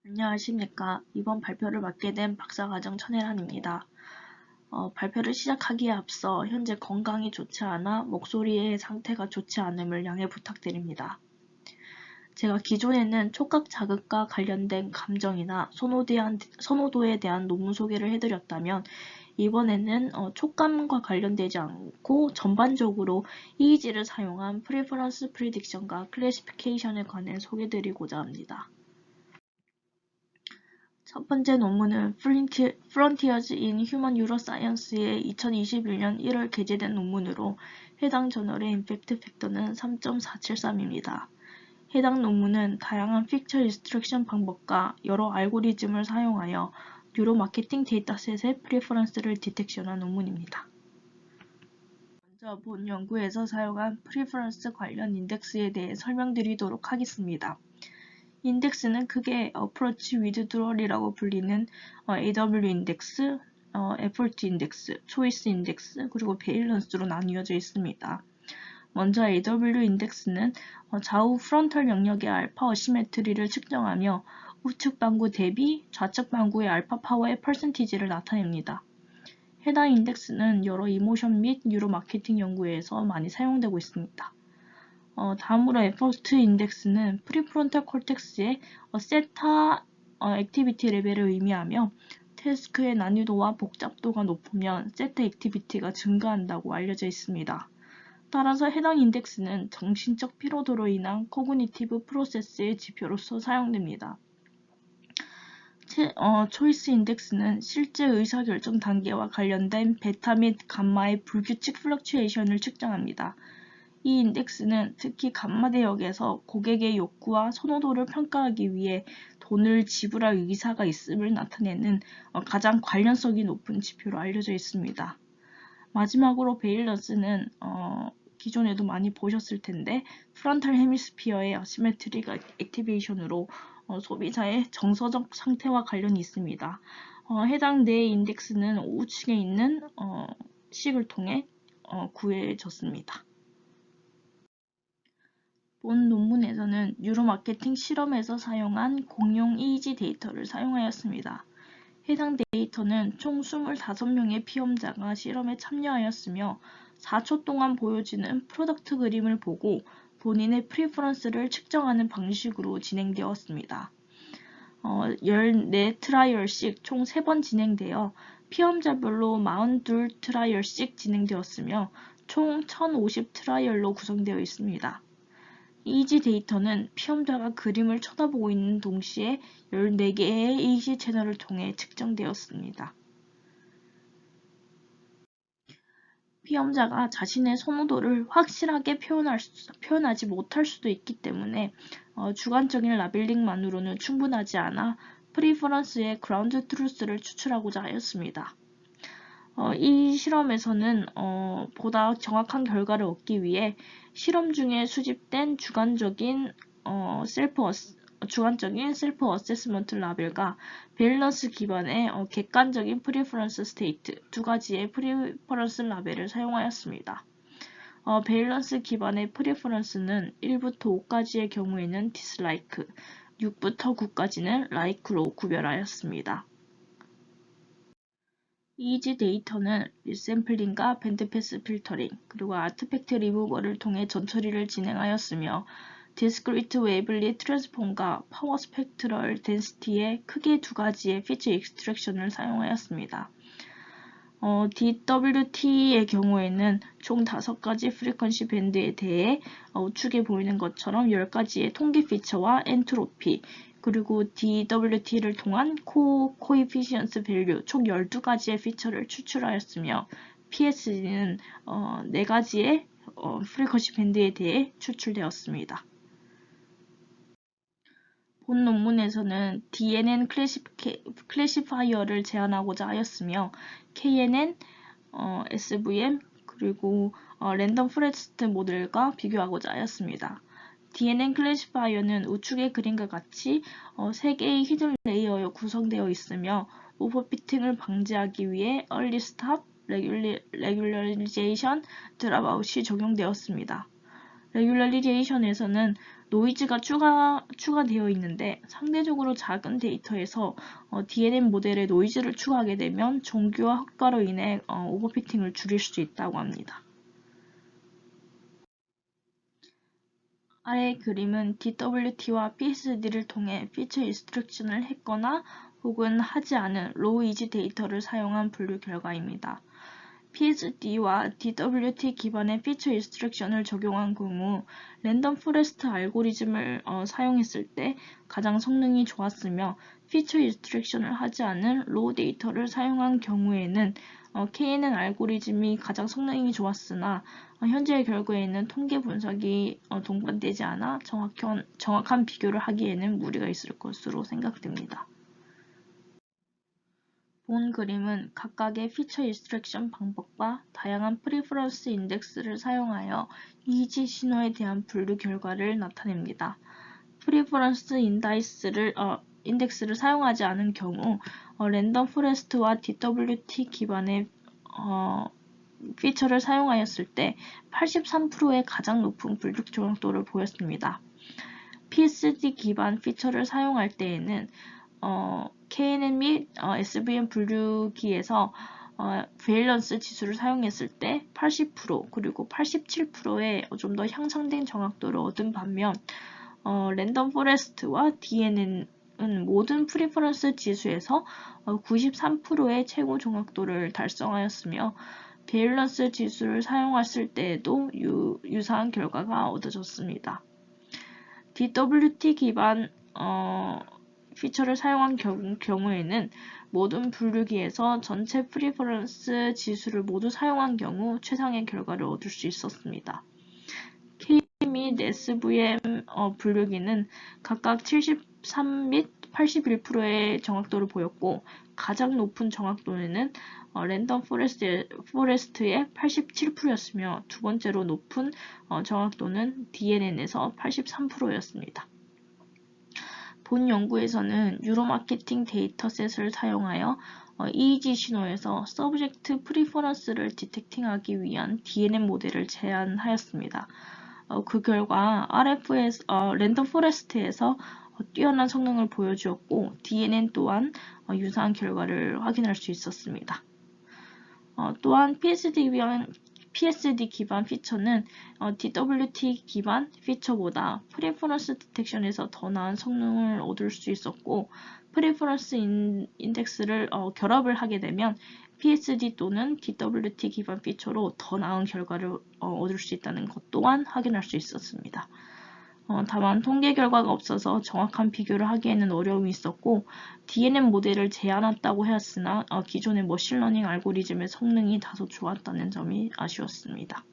안녕하십니까. 이번 발표를 맡게 된 박사과정 천혜란입니다. 발표를 시작하기에 앞서 현재 건강이 좋지 않아 목소리의 상태가 좋지 않음을 양해 부탁드립니다. 제가 기존에는 촉각 자극과 관련된 감정이나 선호도에 대한 논문 소개를 해드렸다면 이번에는 촉감과 관련되지 않고 전반적으로 EEG를 사용한 프리퍼런스 프리딕션과 클래시피케이션에 관해 소개드리고자 합니다. 첫 번째 논문은 Frontiers in Human Neuroscience의 2021년 1월 게재된 논문으로 해당 저널의 임팩트 팩터는 3.473입니다. 해당 논문은 다양한 픽처 인스트럭션 방법과 여러 알고리즘을 사용하여 뉴로 마케팅 데이터셋의 프리퍼런스를 디텍션한 논문입니다. 먼저 본 연구에서 사용한 프리퍼런스 관련 인덱스에 대해 설명드리도록 하겠습니다. 인덱스는 크게 어프로치 위드드롤이라고 불리는 AW 인덱스, 에포트 인덱스, 초이스 인덱스, 그리고 베일런스로 나뉘어져 있습니다. 먼저 AW 인덱스는 좌우 프론털 영역의 알파 어시메트리를 측정하며 우측 방구 대비 좌측 방구의 알파 파워의 퍼센티지를 나타냅니다. 해당 인덱스는 여러 이모션 및 뉴로 마케팅 연구에서 많이 사용되고 있습니다. 다음으로 에포트 인덱스는 프리프론탈 콜텍스의 세타 액티비티 레벨을 의미하며 태스크의 난이도와 복잡도가 높으면 세타 액티비티가 증가한다고 알려져 있습니다. 따라서 해당 인덱스는 정신적 피로도로 인한 코그니티브 프로세스의 지표로서 사용됩니다. 초이스 인덱스는 실제 의사결정 단계와 관련된 베타 및 감마의 불규칙 플럭추에이션을 측정합니다. 이 인덱스는 특히 감마 대역에서 고객의 욕구와 선호도를 평가하기 위해 돈을 지불할 의사가 있음을 나타내는 가장 관련성이 높은 지표로 알려져 있습니다. 마지막으로 베일런스는 기존에도 많이 보셨을 텐데 프론탈 헤미스피어의 아시메트릭 액티베이션으로 소비자의 정서적 상태와 관련이 있습니다. 해당 네 인덱스는 우측에 있는 식을 통해 구해졌습니다. 본 논문에서는 뉴로마케팅 실험에서 사용한 공용 EEG 데이터를 사용하였습니다. 해당 데이터는 총 25명의 피험자가 실험에 참여하였으며 4초 동안 보여지는 프로덕트 그림을 보고 본인의 프리퍼런스를 측정하는 방식으로 진행되었습니다. 14트라이얼씩 총 3번 진행되어 피험자별로 42트라이얼씩 진행되었으며 총 1050트라이얼로 구성되어 있습니다. EEG 데이터는 피험자가 그림을 쳐다보고 있는 동시에 14개의 EEG 채널을 통해 측정되었습니다. 피험자가 자신의 선호도를 확실하게 표현하지 못할 수도 있기 때문에 주관적인 라벨링만으로는 충분하지 않아 프리퍼런스의 그라운드 트루스를 추출하고자 하였습니다. 이 실험에서는 보다 정확한 결과를 얻기 위해 실험 중에 수집된 주관적인 셀프 어세스먼트 라벨과 밸런스 기반의 객관적인 프리퍼런스 스테이트 두 가지의 프리퍼런스 라벨을 사용하였습니다. 밸런스 기반의 프리퍼런스는 1부터 5까지의 경우에는 디스라이크, 6부터 9까지는 라이크로 구별하였습니다. EEG 데이터는 리샘플링과 밴드패스 필터링, 그리고 아트팩트 리무버를 통해 전처리를 진행하였으며 디스크리트 웨이블리 트랜스폼과 파워 스펙트럴 덴시티의 크게 두 가지의 피처 익스트랙션을 사용하였습니다. DWT의 경우에는 총 5가지 프리퀀시 밴드에 대해 우측에 보이는 것처럼 10가지의 통계 피처와 엔트로피, 그리고 DWT를 통한 코이피시언스 밸류 총 12가지의 피처를 추출하였으며 PSG는 4가지의 프리퀀시 밴드에 대해 추출되었습니다. 본 논문에서는 DNN 클래시파이어를 제안하고자 하였으며 KNN, SVM, 그리고 랜덤 포레스트 모델과 비교하고자 하였습니다. DNN 클래시파이어는 우측의 그림과 같이 3개의 히든 레이어로 구성되어 있으며 오버피팅을 방지하기 위해 early stop, regularization, dropout이 적용되었습니다. 레귤러리제이션에서는 노이즈가 추가되어 있는데 상대적으로 작은 데이터에서 DNN 모델에 노이즈를 추가하게 되면 정교화 효과로 인해 오버피팅을 줄일 수 있다고 합니다. 아래의 그림은 DWT와 PSD를 통해 피처 인스트럭션을 했거나 혹은 하지 않은 로우-이지 데이터를 사용한 분류 결과입니다. PSD와 DWT 기반의 피처 인스트럭션을 적용한 경우 랜덤 포레스트 알고리즘을 사용했을 때 가장 성능이 좋았으며 피처 인스트럭션을 하지 않은 로우 데이터를 사용한 경우에는 KNN 알고리즘이 가장 성능이 좋았으나 현재의 결과에는 통계 분석이 동반되지 않아 정확한 비교를 하기에는 무리가 있을 것으로 생각됩니다. 본 그림은 각각의 피처 인스트럭션 방법과 다양한 프리퍼런스 인덱스를 사용하여 이지 신호에 대한 분류 결과를 나타냅니다. 프리퍼런스 인덱스를 사용하지 않은 경우 랜덤 포레스트와 DWT 기반의 피처를 사용하였을 때 83%의 가장 높은 분류 정확도를 보였습니다. PSD 기반 피처를 사용할 때에는 KNN 및 SVM 분류기에서 베일런스 지수를 사용했을 때 80% 그리고 87%의 좀 더 향상된 정확도를 얻은 반면 랜덤 포레스트와 DNN은 모든 프리퍼런스 지수에서 93%의 최고 정확도를 달성하였으며 베일런스 지수를 사용했을 때에도 유사한 결과가 얻어졌습니다. DWT 기반 피처를 사용한 경우에는 모든 분류기에서 전체 프리퍼런스 지수를 모두 사용한 경우 최상의 결과를 얻을 수 있었습니다. K 및 SVM 분류기는 각각 73 및 81%의 정확도를 보였고 가장 높은 정확도는 랜덤 포레스트의 87%였으며 두 번째로 높은 정확도는 DNN에서 83%였습니다. 본 연구에서는 뉴로마케팅 데이터셋을 사용하여 EEG 신호에서 서브젝트 프리퍼런스를 디텍팅하기 위한 DNN 모델을 제안하였습니다. 그 결과 랜덤 포레스트에서 뛰어난 성능을 보여주었고 DNN 또한 유사한 결과를 확인할 수 있었습니다. 또한 PSD 기반 피처는 DWT 기반 피처보다 프리퍼런스 디텍션에서 더 나은 성능을 얻을 수 있었고 프리퍼런스 인덱스를 결합을 하게 되면 PSD 또는 DWT 기반 피처로 더 나은 결과를 얻을 수 있다는 것 또한 확인할 수 있었습니다. 다만 통계 결과가 없어서 정확한 비교를 하기에는 어려움이 있었고 DNN 모델을 제안했다고 하였으나 기존의 머신러닝 알고리즘의 성능이 다소 좋았다는 점이 아쉬웠습니다.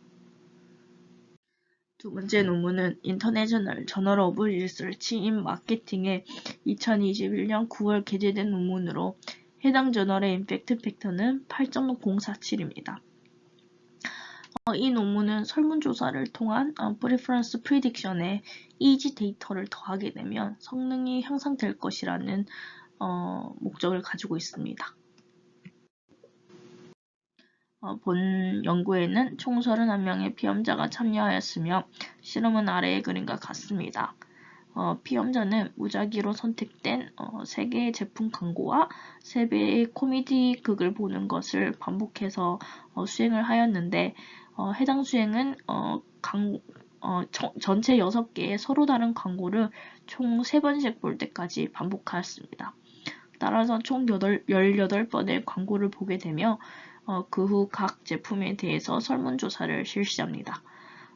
두 번째 논문은 인터내셔널 저널 오브 리서치 인 마케팅의 2021년 9월 게재된 논문으로 해당 저널의 임팩트 팩터는 8.047입니다. 이 논문은 설문조사를 통한 프리퍼런스 프리딕션에 EEG 데이터를 더하게 되면 성능이 향상될 것이라는 목적을 가지고 있습니다. 본 연구에는 총 31명의 피험자가 참여하였으며 실험은 아래의 그림과 같습니다. 피험자는 무작위로 선택된 3개의 제품 광고와 3배의 코미디 극을 보는 것을 반복해서 수행을 하였는데 해당 수행은 전체 6개의 서로 다른 광고를 총 3번씩 볼 때까지 반복하였습니다. 따라서 총 18번의 광고를 보게 되며 그 후 각 제품에 대해서 설문조사를 실시합니다.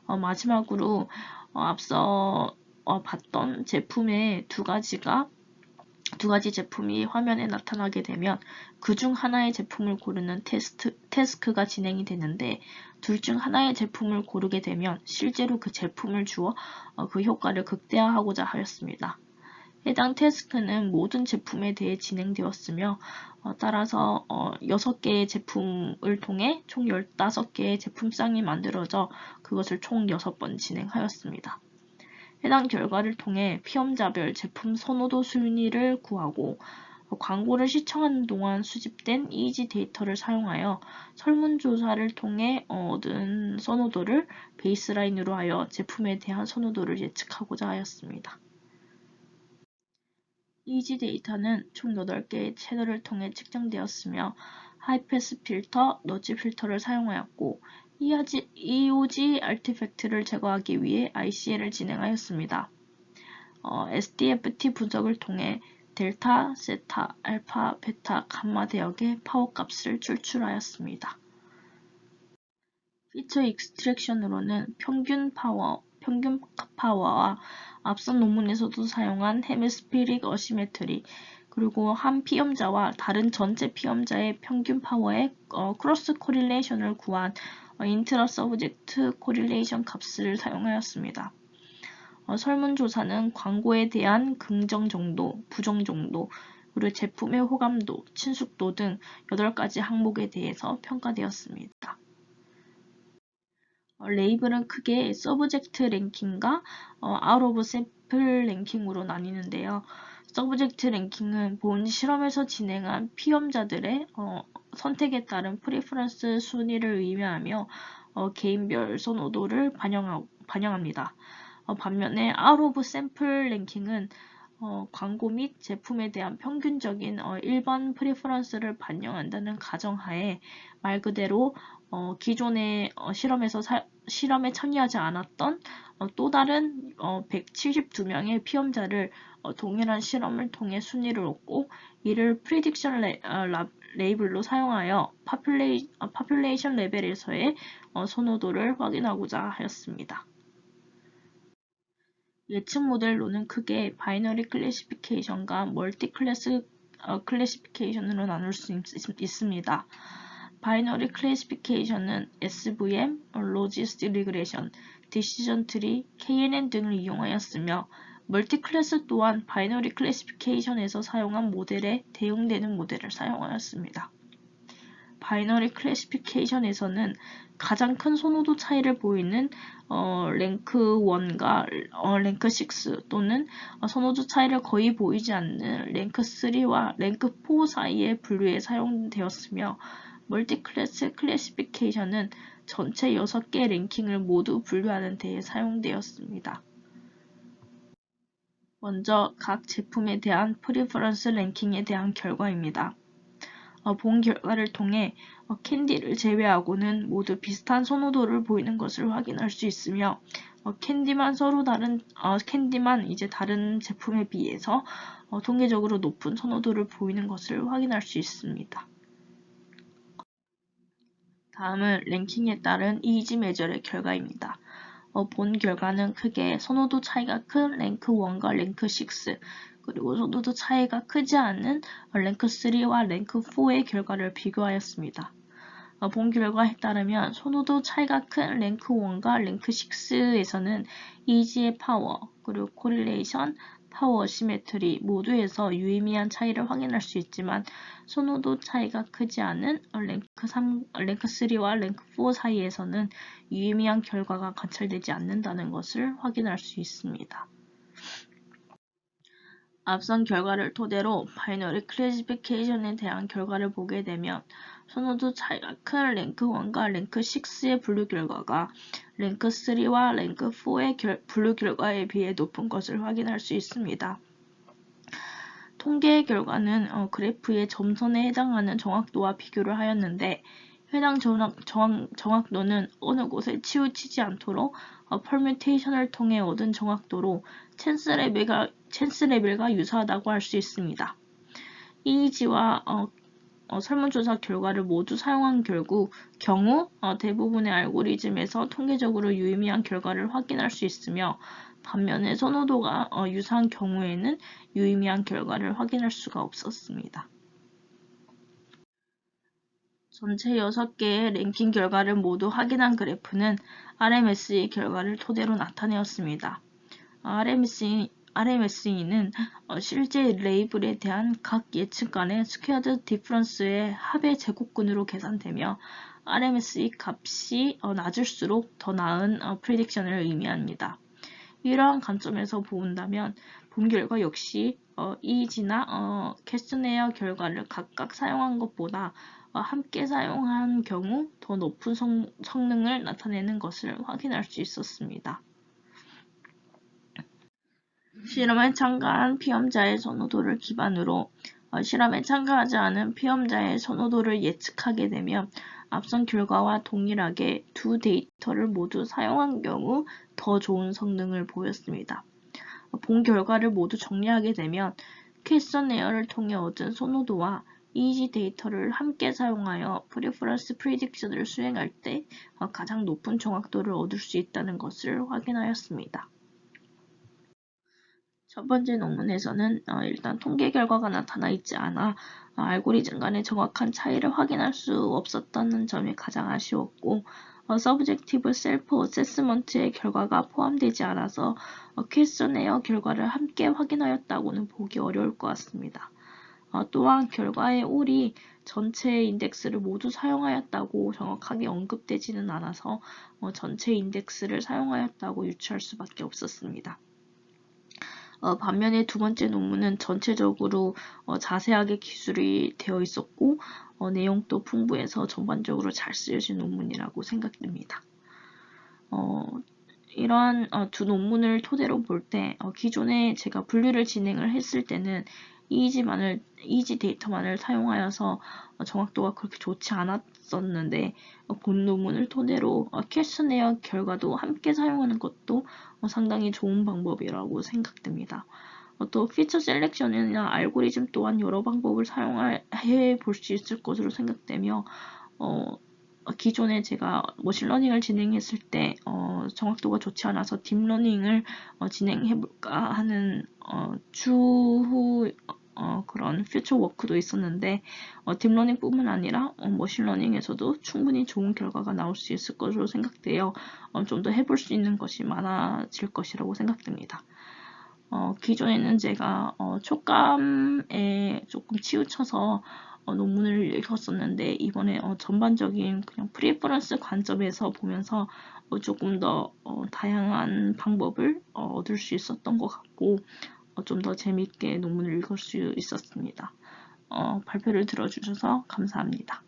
마지막으로 앞서 봤던 제품의 두 가지 제품이 화면에 나타나게 되면 그 중 하나의 제품을 고르는 태스크가 진행이 되는데 둘 중 하나의 제품을 고르게 되면 실제로 그 제품을 주어 그 효과를 극대화하고자 하였습니다. 해당 태스크는 모든 제품에 대해 진행되었으며 따라서 6개의 제품을 통해 총 15개의 제품쌍이 만들어져 그것을 총 6번 진행하였습니다. 해당 결과를 통해 피험자별 제품 선호도 순위를 구하고 광고를 시청하는 동안 수집된 이지 데이터를 사용하여 설문조사를 통해 얻은 선호도를 베이스라인으로 하여 제품에 대한 선호도를 예측하고자 하였습니다. 이지 데이터는 총 8개의 채널을 통해 측정되었으며 하이패스 필터, 너지 필터를 사용하였고 EOG 아티팩트를 제거하기 위해 ICL을 진행하였습니다. SDFT 분석을 통해 델타, 세타, 알파, 베타, 감마 대역의 파워 값을 추출하였습니다. 피처 익스트랙션으로는 평균 파워와 앞선 논문에서도 사용한 헤미스피릭 어시메트리, 그리고 한 피험자와 다른 전체 피험자의 평균 파워의 크로스 코릴레이션을 구한 인트라 서브젝트 코릴레이션 값을 사용하였습니다. 설문조사는 광고에 대한 긍정 정도, 부정 정도, 그리고 제품의 호감도, 친숙도 등 8가지 항목에 대해서 평가되었습니다. 레이블은 크게 서브젝트 랭킹과 아웃 오브 샘플 랭킹으로 나뉘는데요. 서브젝트 랭킹은 본 실험에서 진행한 피험자들의 선택에 따른 프리퍼런스 순위를 의미하며 개인별 선호도를 반영합니다. 반면에 아웃 오브 샘플 랭킹은 광고 및 제품에 대한 평균적인 일반 프리퍼런스를 반영한다는 가정하에 말 그대로 기존의 실험에 참여하지 않았던 또 다른 172명의 피험자를 동일한 실험을 통해 순위를 얻고 이를 프리딕션 레이블로 사용하여 파퓰레이션 레벨에서의 선호도를 확인하고자 하였습니다. 예측 모델로는 크게 바이너리 클래시피케이션과 멀티 클래스 클래시피케이션으로 나눌 수 있습니다. 바이너리 클래시피케이션은 SVM, 로지스틱 리그레션, 디시전 트리, KNN 등을 이용하였으며 멀티 클래스 또한 바이너리 클래시피케이션에서 사용한 모델에 대응되는 모델을 사용하였습니다. 바이너리 클래시피케이션에서는 가장 큰 선호도 차이를 보이는 랭크 1과 랭크 6 또는 선호도 차이를 거의 보이지 않는 랭크 3와 랭크 4 사이의 분류에 사용되었으며 멀티클래스 클래시피케이션은 전체 6개 랭킹을 모두 분류하는 데에 사용되었습니다. 먼저 각 제품에 대한 프리퍼런스 랭킹에 대한 결과입니다. 본 결과를 통해 캔디를 제외하고는 모두 비슷한 선호도를 보이는 것을 확인할 수 있으며 캔디만 다른 제품에 비해서 통계적으로 높은 선호도를 보이는 것을 확인할 수 있습니다. 다음은 랭킹에 따른 이지 메저의 결과입니다. 본 결과는 크게 선호도 차이가 큰 랭크 1과 랭크 6, 그리고 선호도 차이가 크지 않은 랭크 3와 랭크 4의 결과를 비교하였습니다. 본 결과에 따르면 선호도 차이가 큰 랭크 1과 랭크 6에서는 이지의 파워, 그리고 코릴레이션, 파워 어시메트리 모두에서 유의미한 차이를 확인할 수 있지만 선호도 차이가 크지 않은 랭크 3와 랭크 4 사이에서는 유의미한 결과가 관찰되지 않는다는 것을 확인할 수 있습니다. 앞선 결과를 토대로 바이너리 클래시피케이션에 대한 결과를 보게 되면 선호도 차이가 큰 랭크 1과 랭크 6의 분류 결과가 랭크 3와 랭크 4의 분류 결과에 비해 높은 것을 확인할 수 있습니다. 통계의 결과는 그래프의 점선에 해당하는 정확도와 비교를 하였는데 해당 정확도는 어느 곳에 치우치지 않도록 퍼뮤테이션을 통해 얻은 정확도로 찬스 레벨과 유사하다고 할 수 있습니다. EEG와 설문조사 결과를 모두 사용한 경우 대부분의 알고리즘에서 통계적으로 유의미한 결과를 확인할 수 있으며 반면에 선호도가 유사한 경우에는 유의미한 결과를 확인할 수가 없었습니다. 전체 6개의 랭킹 결과를 모두 확인한 그래프는 RMSE 결과를 토대로 나타내었습니다. RMSE는 실제 레이블에 대한 각 예측 간의 스퀘어드 디퍼런스의 합의 제곱근으로 계산되며 RMSE 값이 낮을수록 더 나은 프리딕션을 의미합니다. 이러한 관점에서 본다면 본 결과 역시 이지나 캐스네어 결과를 각각 사용한 것보다 함께 사용한 경우 더 높은 성능을 나타내는 것을 확인할 수 있었습니다. 실험에 참가한 피험자의 선호도를 기반으로 실험에 참가하지 않은 피험자의 선호도를 예측하게 되면 앞선 결과와 동일하게 두 데이터를 모두 사용한 경우 더 좋은 성능을 보였습니다. 본 결과를 모두 정리하게 되면 퀘스천에어를 통해 얻은 선호도와 이지 데이터를 함께 사용하여 프리퍼런스 프리딕션을 수행할 때 가장 높은 정확도를 얻을 수 있다는 것을 확인하였습니다. 첫 번째 논문에서는 일단 통계 결과가 나타나 있지 않아 알고리즘 간의 정확한 차이를 확인할 수 없었다는 점이 가장 아쉬웠고 서브젝티브 셀프 어세스먼트의 결과가 포함되지 않아서 퀘스천에어 결과를 함께 확인하였다고는 보기 어려울 것 같습니다. 또한 결과의 올이 전체 인덱스를 모두 사용하였다고 정확하게 언급되지는 않아서 전체 인덱스를 사용하였다고 유추할 수밖에 없었습니다. 반면에 두 번째 논문은 전체적으로 자세하게 기술이 되어 있었고 내용도 풍부해서 전반적으로 잘 쓰여진 논문이라고 생각됩니다. 이러한 두 논문을 토대로 볼 때 기존에 제가 분류를 진행을 했을 때는 이지 데이터만을 사용하여서 정확도가 그렇게 좋지 않았었는데 본 논문을 토대로 퀘스천에어 결과도 함께 사용하는 것도 상당히 좋은 방법이라고 생각됩니다. 또 피처 셀렉션이나 알고리즘 또한 여러 방법을 사용해 볼 수 있을 것으로 생각되며 기존에 제가 머신러닝을 진행했을 때 정확도가 좋지 않아서 딥러닝을 진행해볼까 하는 추후 그런 퓨처 워크도 있었는데 딥러닝뿐만 아니라 머신러닝에서도 충분히 좋은 결과가 나올 수 있을 것으로 생각되어 좀 더 해볼 수 있는 것이 많아질 것이라고 생각됩니다. 기존에는 제가 촉감에 조금 치우쳐서 논문을 읽었었는데 이번에 전반적인 그냥 프리퍼런스 관점에서 보면서 조금 더 다양한 방법을 얻을 수 있었던 것 같고 좀 더 재밌게 논문을 읽을 수 있었습니다. 발표를 들어주셔서 감사합니다.